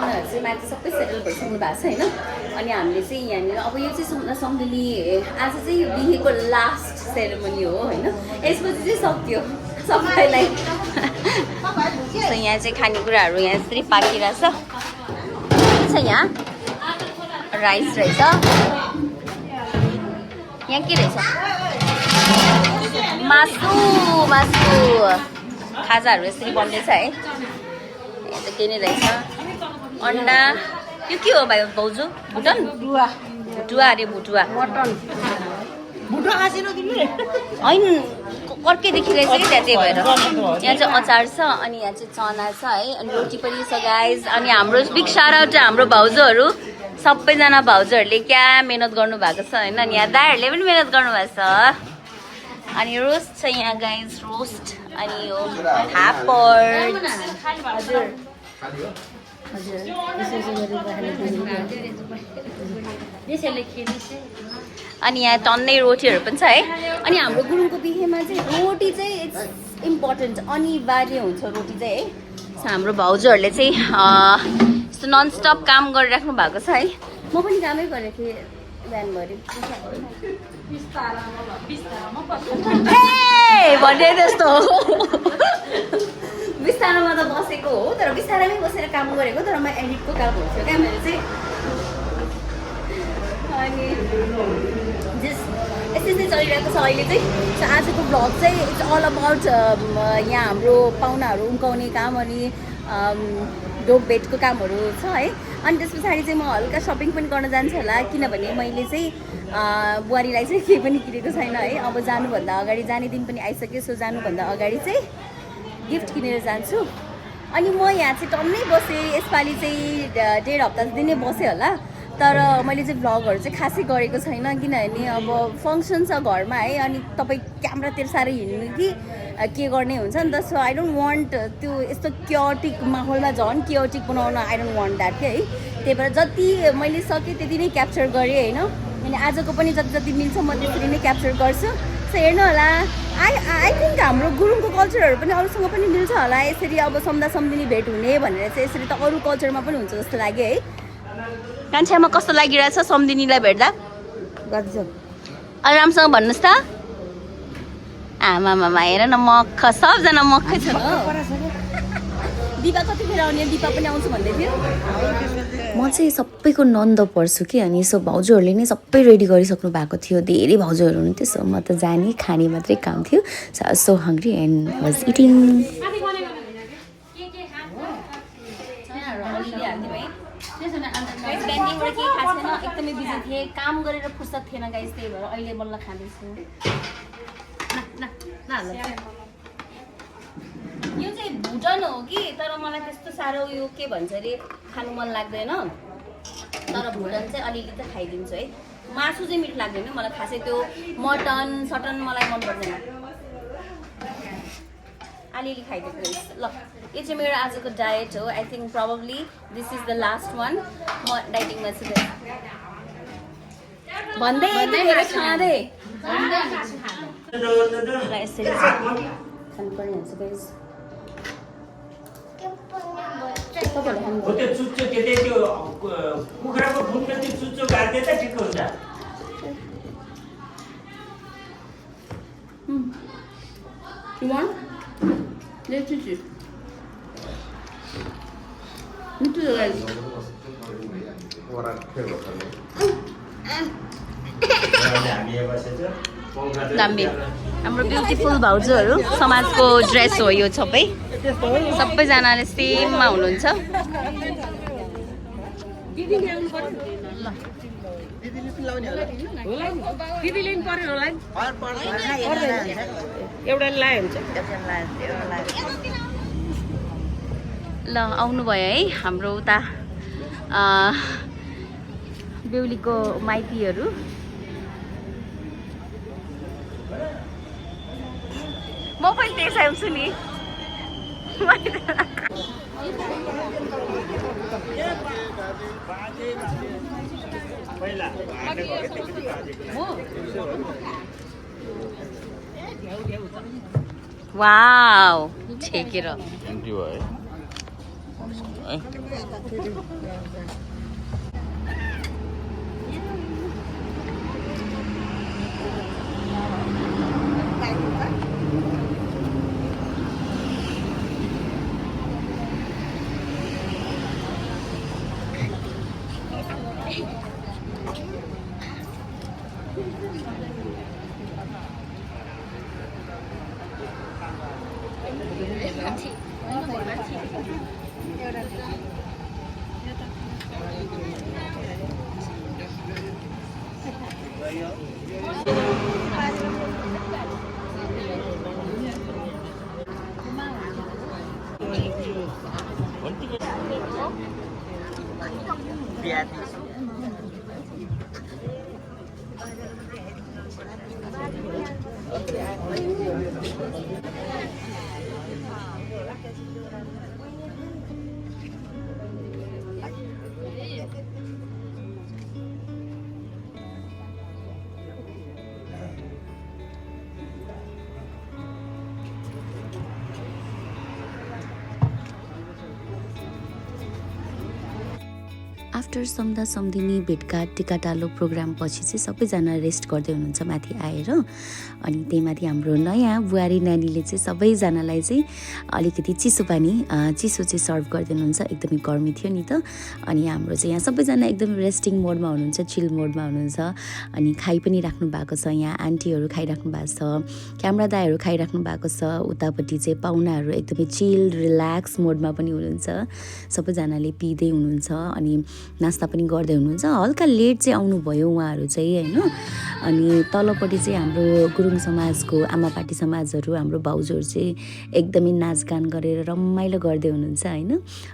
पाहुनाहरू चाहिँ माथि सबै सेटल भइसक्नु भएको छ होइन अनि हामीले चाहिँ यहाँनिर अब यो चाहिँ सम्धिनी आज चाहिँ यो बिहेको लास्ट सेरेमनी हो होइन यसपछि चाहिँ सक्यो सबैलाई यहाँ चाहिँ खानेकुराहरू यहाँ यसरी पाकिरहेछ छ यहाँ राइस रहेछ यहाँ के रहेछ मासु मासु खाजाहरू यसरी बन्दैछ है यहाँ चाहिँ के नै रहेछ अन्डा यो के हो भाइ भाउजू भुटन भुटुवा अरे भुटुवा मटन होइन अर्कै देखिरहेछ कि त्यहाँ त्यही भएर यहाँ चाहिँ अचार छ अनि यहाँ चाहिँ चना छ है अनि रोटी पनि छ गाइज अनि हाम्रो बिग साउट आउट हाम्रो भाउजूहरू सबैजना भाउजूहरूले क्या मेहनत गर्नुभएको छ होइन अनि यहाँ दाइहरूले पनि मेहनत गर्नुभएको छ अनि रोस्ट छ यहाँ गाइज रोस्ट अनि यो फापर हजुर अनि यहाँ टन्नै रोटीहरू पनि छ है अनि हाम्रो गुरुङको बिहेमा चाहिँ रोटी चाहिँ इट्स इम्पोर्टेन्ट अनिवार्य हुन्छ रोटी चाहिँ है हाम्रो भाउजूहरूले चाहिँ यस्तो ननस्टप काम गरिराख्नु भएको छ है म पनि कामै गरेको थिएँ बिहानभरि भन्ने जस्तो हो बिस्तारोमा त बसेको हो तर बिस्तारैमै बसेर काम गरेको तर म एडिटको काम हुन्थ्यो क्या मैले चाहिँ अनि यस्तै चाहिँ चलिरहेको छ अहिले चाहिँ आजको भ्लग चाहिँ इट्स अल अबाउट यहाँ हाम्रो पाहुनाहरू उम्काउने काम अनि डोब बेडको कामहरू छ है अनि त्यस पछाडि चाहिँ म हल्का सपिङ पनि गर्न जान्छु होला किनभने मैले चाहिँ बुहारीलाई चाहिँ केही पनि किनेको छैन है अब जानुभन्दा अगाडि जाने दिन पनि आइसक्यो सो जानुभन्दा अगाडि चाहिँ गिफ्ट किनेर जान्छु अनि म यहाँ चाहिँ टन्नै बसेँ यसपालि चाहिँ 1.5 हप्ता दिन नै बसेँ होला तर मैले चाहिँ भ्लगहरू चाहिँ खासै गरेको छैन किनभने अब फङ्सन छ घरमा है अनि तपाईँ क्यामेरातिर साह्रै हिँड्नु कि के गर्ने हुन्छ नि त सो आई डोन्ट वान्ट त्यो यस्तो क्योटिक माहौलमा झन् क्योटिक बनाउन आई डोन्ट वान्ट द्याट के है त्यही भएर जति मैले सकेँ त्यति नै क्याप्चर गरेँ होइन अनि आजको पनि जति जति मिल्छ म त्यसरी नै क्याप्चर गर्छु सो हेर्नु होला आई थिङ्क हाम्रो गुरुङको कल्चरहरू पनि अरूसँग पनि मिल्छ होला यसरी अब सम्धा सम्धिनी भेट हुने भनेर चाहिँ यसरी त अरू कल्चरमा पनि हुन्छ जस्तो लाग्यो है कान्छामा कस्तो लागिरहेछ सम्धिनीलाई भेट्दा गजब अलि राम्रोसँग भन्नुहोस् त आमामा हेर न मक्ख सबजना मक्खै छ दिपा कतिखेर आउने दिपा पनि आउँछु भन्दै थियो म चाहिँ सबैको नन्द पर्छु कि अनि सो भाउजूहरूले नै सबै रेडी गरिसक्नु भएको थियो धेरै भाउजूहरू हुनुहुन्थ्यो सो म त जाने खाने मात्रै काम थियो so hungry and was eating बिहानदेखिबाट केही खाएको छैन एकदमै बिजी थिएँ काम गरेर फुर्सद थिएन गाइस त्यही भएर अहिले बल्ल खाँदैछु यो चाहिँ भुटन हो कि तर मलाई त्यस्तो साह्रो यो के भन्छ अरे खानु मन लाग्दैन तर भुटन चाहिँ अलिअलि त खाइदिन्छु है मासु चाहिँ मिठो लाग्दैन मलाई खासै त्यो मटन सटन मलाई मन पर्दैन अलिअलि खाइदिएको ल यो चाहिँ मेरो आजको डायट हो I think probably this is the last one म डाइटिङमा छु भन्दै खाँदै यसरी खानुपर्ने हुन्छ गाइस दामी हाम्रो ब्युटिफुल भाउजूहरू समाजको ड्रेस हो यो सबैजनाले सेममा हुनुहुन्छ ल आउनुभयो है हाम्रो उता बेहुलीको माइतीहरू म पनि त्यसै आउँछु नि वाउ ठेकेर है। आफ्टर सम्दा सम्धिनी भेटघाट टिकाटालो प्रोग्राम पछि चाहिँ सबैजना रेस्ट गर्दै हुनुहुन्छ माथि आएर। अनि त्यही माथि हाम्रो नयाँ बुहारी नानीले चाहिँ सबैजनालाई चाहिँ अलिकति चिसो पानी चिसो चाहिँ सर्भ गरिदिनुहुन्छ। एकदमै गर्मी थियो नि त। अनि हाम्रो चाहिँ यहाँ सबैजना एकदम रेस्टिङ मोडमा हुनुहुन्छ, चिल मोडमा हुनुहुन्छ। अनि खाइ पनि राख्नु भएको छ, यहाँ आन्टीहरू खाइराख्नु भएको छ, क्यामेरा दाईहरू खाइराख्नु भएको छ। उतापट्टि चाहिँ पाहुनाहरू एकदमै चिल रिल्याक्स मोडमा पनि हुनुहुन्छ, सबैजनाले पिँदै हुनुहुन्छ अनि नास्ता पनि गर्दै हुनुहुन्छ। हल्का लेट चाहिँ आउनुभयो उहाँहरू चाहिँ होइन। अनि तलपट्टि चाहिँ हाम्रो गुरुङ समाजको आमापाटी समाजहरू हाम्रो भाउजूहरू चाहिँ एकदमै नाचगान गरेर रमाइलो गर्दै हुनुहुन्छ होइन।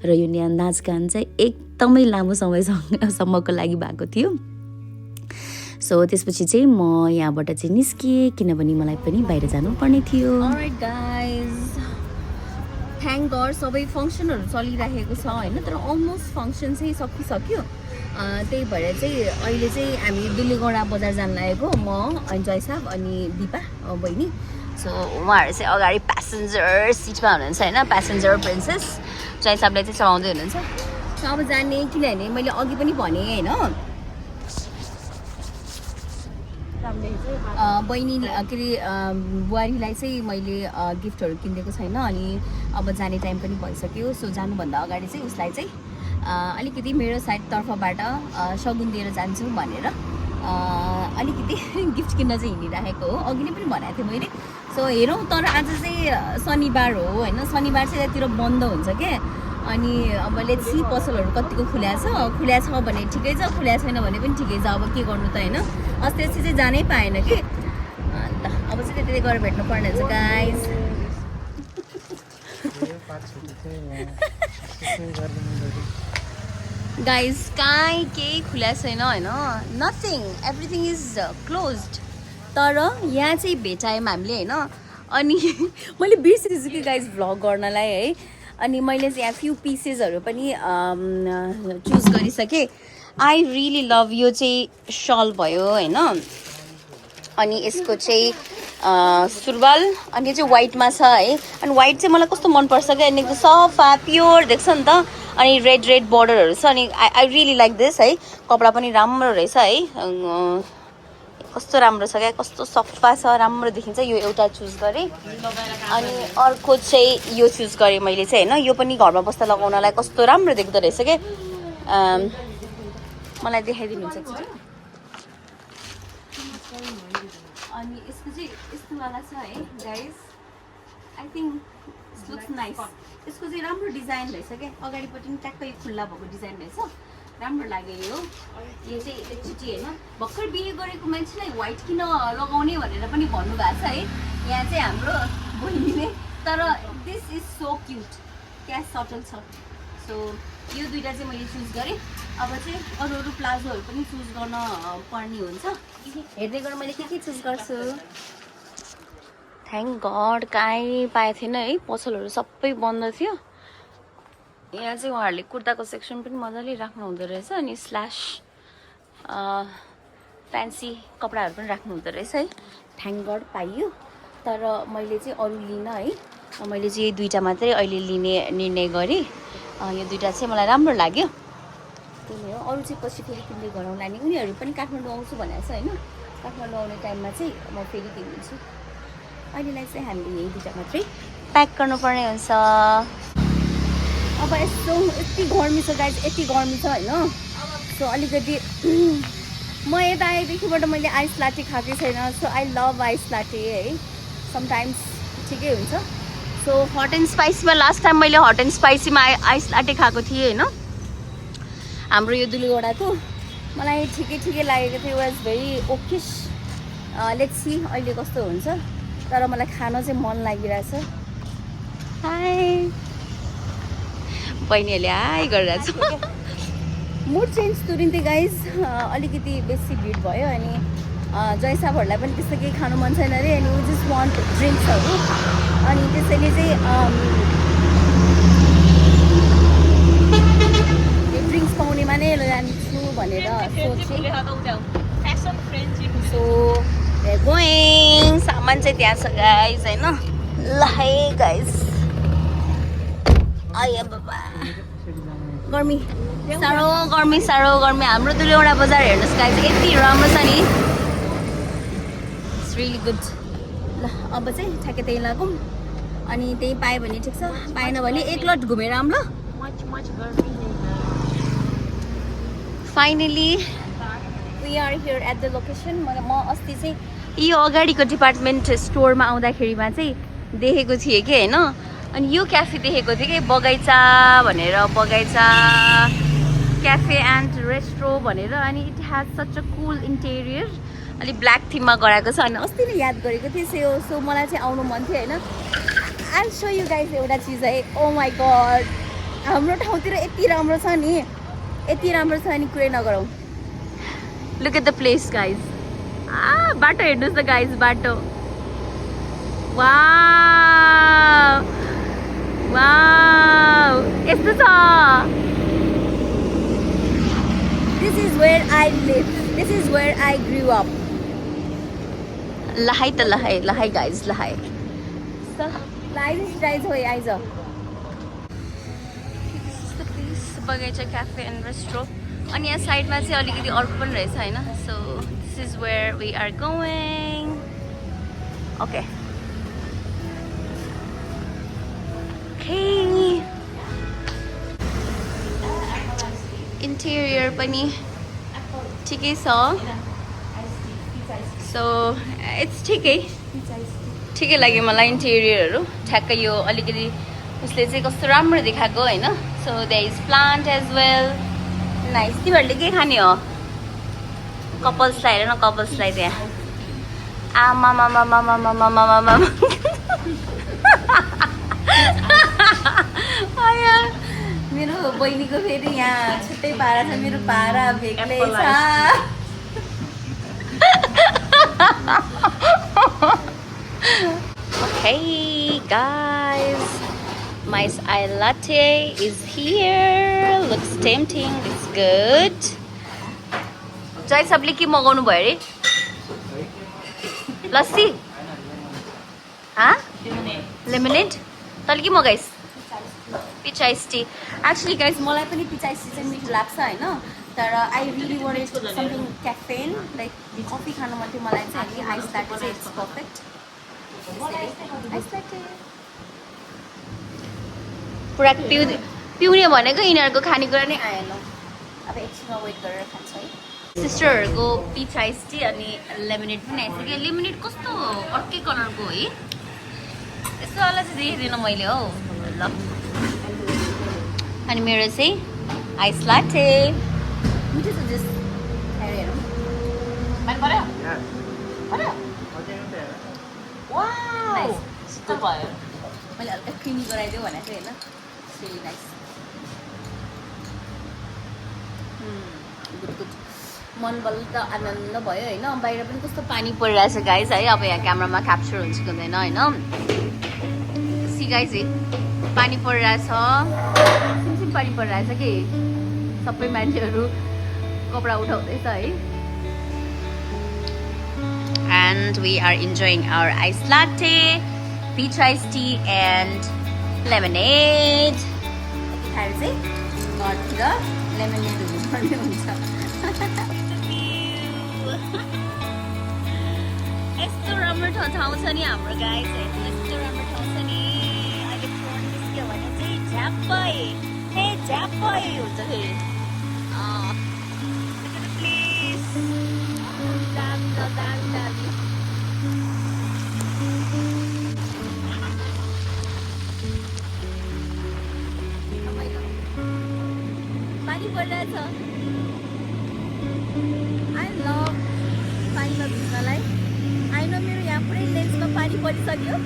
र यो नाचगान चाहिँ एकदमै लामो समयसम्मको लागि भएको थियो। सो त्यसपछि चाहिँ म यहाँबाट चाहिँ निस्किएँ किनभने मलाई पनि बाहिर जानुपर्ने थियो। अलराइट गाइज, थ्याङ्क गड सबै फङ्सनहरू चलिरहेको छ होइन। तर अलमोस्ट फङ्सन चाहिँ सकिसक्यो। त्यही भएर चाहिँ अहिले चाहिँ हामी दिल्लीगौडा बजार जान लागेको, म अनि जय साहब अनि दिपा बहिनी। सो उहाँहरू चाहिँ अगाडि प्यासेन्जर सिटमा हुनुहुन्छ होइन, प्यासेन्जर प्रिन्सेस। जय साहबले चाहिँ चलाउँदै हुनुहुन्छ। अब जाने किनभने मैले अघि पनि भने होइन, बहिनी के अरे बुहारीलाई चाहिँ मैले गिफ्टहरू किनिदिएको छैन। अनि अब जाने टाइम पनि भइसक्यो। सो जानुभन्दा अगाडि चाहिँ उसलाई चाहिँ अलिकति मेरो साइड तर्फबाट सगुन दिएर जान्छु भनेर अलिकति गिफ्ट किन्न चाहिँ हिँडिराखेको हो। अघि नै पनि भनेको थिएँ मैले। सो हेरौँ, तर आज चाहिँ शनिबार हो होइन। शनिबार चाहिँ यतातिर बन्द हुन्छ क्या। अनि अब लेट्स सी पसलहरू कतिको खुल्या छ भने ठिकै छ, खुल्या छैन भने पनि ठिकै छ। अब के गर्नु त होइन। अस्ति चाहिँ जानै पाएन कि। अन्त अब चाहिँ त्यति गएर भेट्नु पर्ने हुन्छ गाइज। गाइज कहीँ केही खुल्या छैन होइन, नथिङ, एभ्रिथिङ इज क्लोज्ड। तर यहाँ चाहिँ भेटायौँ हामीले होइन। अनि मैले बिर्सेछु कि गाइज भ्लग गर्नलाई है। अनि मैले चाहिँ यहाँ फ्यु पिसेसहरू पनि चुज गरिसकेँ। आई रियली लभ यो चाहिँ सल भयो होइन। अनि यसको चाहिँ सुरुवाल अनि यो चाहिँ वाइटमा छ है। अनि वाइट चाहिँ मलाई कस्तो मनपर्छ क्या, अनि एकदम सफा प्योर देख्छ नि त। अनि रेड बोर्डरहरू छ। अनि आई रियली लाइक दिस है। कपडा पनि राम्रो रहेछ है, कस्तो राम्रो छ क्या, कस्तो सफा छ, राम्रो देखिन्छ। यो एउटा चुज गरेँ। अनि अर्को चाहिँ यो चुज गरेँ मैले चाहिँ होइन। यो पनि घरमा बस्दा लगाउनलाई कस्तो राम्रो देख्दो रहेछ क्या। मलाई देखाइदिनुहुन्छ कि? अनि यसको चाहिँ यस्तोवाला छ है guys. I think it's looks nice. यसको चाहिँ राम्रो डिजाइन रहेछ क्या, अगाडिपट्टि पनि ट्याक्कै खुल्ला भएको डिजाइन रहेछ, राम्रो लाग्यो यो। यो चाहिँ एकचोटि होइन भर्खर बिहे गरेको मान्छेलाई व्हाइट किन लगाउने भनेर पनि भन्नुभएको छ है यहाँ चाहिँ हाम्रो बहिनीले। तर दिस इज सो क्युट क्या, सटल छ। सो यो दुइटा चाहिँ मैले चुज गरेँ। अब चाहिँ अरू प्लाजोहरू पनि चुज गर्न पर्ने हुन्छ। हेर्दै गरेर मैले के चुज गर्छु। थ्याङ्क गड कहीँ पाएको थिएन है, पसलहरू सबै बन्द थियो। यहाँ चाहिँ उहाँहरूले कुर्ताको सेक्सन पनि मजाले राख्नु हुँदो रहेछ। अनि स्ल्यास फ्यान्सी कपडाहरू पनि राख्नु हुँदो रहेछ है। थ्याङ्क गड पाइयो। तर मैले चाहिँ अरू लिन है, मैले चाहिँ यही दुईवटा मात्रै अहिले लिने निर्णय गरेँ। यो दुइटा चाहिँ मलाई राम्रो लाग्यो त्यही हो अरू चाहिँ पछि फेरि किन्दै गरौँला नि उनीहरू पनि काठमाडौँ आउँछु भनेको छ होइन काठमाडौँ आउने टाइममा चाहिँ म फेरि किनिदिन्छु अहिलेलाई चाहिँ हामीले यही दुइटा मात्रै प्याक गर्नुपर्ने हुन्छ अब यस्तो यति गर्मी छ गाइज यति गर्मी छ होइन सो अलिकति म यता आएदेखिबाट मैले आइस लाटे खाएकै छैन so I love ice latte है समटाइम्स ठिकै हुन्छ सो हट एन्ड स्पाइसीमा लास्ट टाइम मैले हट एन्ड स्पाइसीमा आइस लाटे खाएको थिएँ होइन हाम्रो यो दुलीगोडाको मलाई ठिकै लागेको थियो वाज भेरी ओकेस लेट्स सी अहिले कस्तो हुन्छ तर मलाई खान चाहिँ मन लागिरहेछ हाई बहिनीहरूले हाई गरिरहेछ मुड चेन्ज तुरिन्थ्यो गाइज अलिकति बेसी भिड भयो अनि जयसाबहरूलाई पनि त्यस्तो केही खानु मन छैन अरे अनि वी जस्ट वान्ट ड्रिङ्क्सहरू अनि त्यसैले चाहिँ यो ड्रिङ्क्स पाउनेमा नै लान्छु भनेर सोचेँ सो गोइङ सामान चाहिँ त्यहाँ छ गाइज होइन ल है गाइज आयो बाबा गर्मी साह्रो गर्मी हाम्रो दुईवटा बजार हेर्नुहोस् गाइज यति राम्रो छ नि इट्स रियली गुड ल अब चाहिँ ठ्याक्कै त्यही लागौँ अनि त्यही पायो भने ठिक छ पाएन भने एक लट घुमेर आऊँ ल finally we are here at the location म अस्ति चाहिँ यो अगाडिको डिपार्टमेन्ट स्टोरमा आउँदाखेरिमा चाहिँ देखेको थिएँ कि होइन अनि यो क्याफे देखेको थिएँ कि बगैँचा भनेर बगैँचा क्याफे एन्ड रेस्ट्रो भनेर अनि it has such a cool interior अलि ब्ल्याक थिममा गराएको छ अनि अस्ति नै याद गरेको थिएँ सो मलाई चाहिँ आउनु मन थियो होइन आई सो यु गाइज एउटा चिज है ओ माई गड हाम्रो ठाउँतिर यति राम्रो छ नि यति राम्रो छ अनि कुरै नगरौँ look at the place guys बाटो हेर्नुहोस् न गाइज बाटो वाउ यस्तो छ this is where I live this is where I grew up लहाई त लहाई गाइज लहाई गाइज हो आइज बगैँचा क्याफे एन्ड रेस्ट्रो अनि यहाँ साइडमा चाहिँ अलिकति अर्को पनि रहेछ होइन so this is where we are going okay interior पनि ठिकै छ सो इट्स ठिकै लाग्यो मलाई इन्टेरियरहरू ठ्याक्कै यो अलिकति उसले चाहिँ कस्तो राम्रो देखाएको होइन so there is plant as well nice तिमीहरूले के खाने हो कपल्सलाई हेर न कपल्सलाई त्यहाँ आमामामामामामामामामा मेरो बहिनीको फेरि यहाँ छुट्टै पारा छ मेरो पारा बेग्लै छ Okay guys, my iced latte is here. Looks tempting. It's good. Jai sabli ke magaunu bhayo re? Lassi? Ha? Lemonade. Tale ke magais? Peach iced tea. Actually guys, मलाई पनि peach iced tea चाहिँ मिठो लाग्छ हैन तर I really wanted something caffeine like coffee खानु मन थियो मलाई चाहिँ iced latte चाहिँ it's perfect. पुरा पिउने भनेको यिनीहरूको खानेकुरा नै आएन अब एकछिनमा वेट गरेर खान्छ है सिस्टरहरूको पिच आइस टी अनि लेमोनेड पनि आइसक्यो लेमोनेड कस्तो अर्कै कलरको है यस्तो वाला चाहिँ देखिदिनँ मैले हौ ल अनि मेरो चाहिँ आइस लाटे मिठो छ जस्ट हेरौँ मन पर्यो वाउ यस्तो भयो मैले हल्का क्रिमी गराइदियो भनेको थिएँ होइन really nice गुड मन बल्ल आनन्द भयो होइन बाहिर पनि कस्तो पानी परिरहेछ गाइज है अब यहाँ क्यामेरामा क्याप्चर हुन्छ कि हुँदैन होइन सी गाइज पानी परिरहेछ सिमसिम पानी परिरहेछ कि सबै मान्छेहरू कपडा उठाउँदैछ है and we are enjoying our iced latte, peach iced tea and lemonade. खाएर चाहिँ घरतिर लेमनेड हुनुपर्ने हुन्छ। यस्तो राम्रो ठाउँ छ नि हाम्रो गाइस, यस्तो राम्रो ठाउँ छ नि। अहिले फोन निस्क्यो भने चाहिँ झ्याप्पै झ्याप्पै हुन्छ फेरि। प्लिज दामी दामी दामी। पानी परिरहेछ। आई लभ पानीमा भिज्नलाई। आइन मेरो यहाँ पुरै लेन्समा पानी परिसक्यो।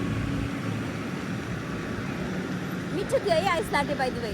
मिठो थियो है ice latte by the way.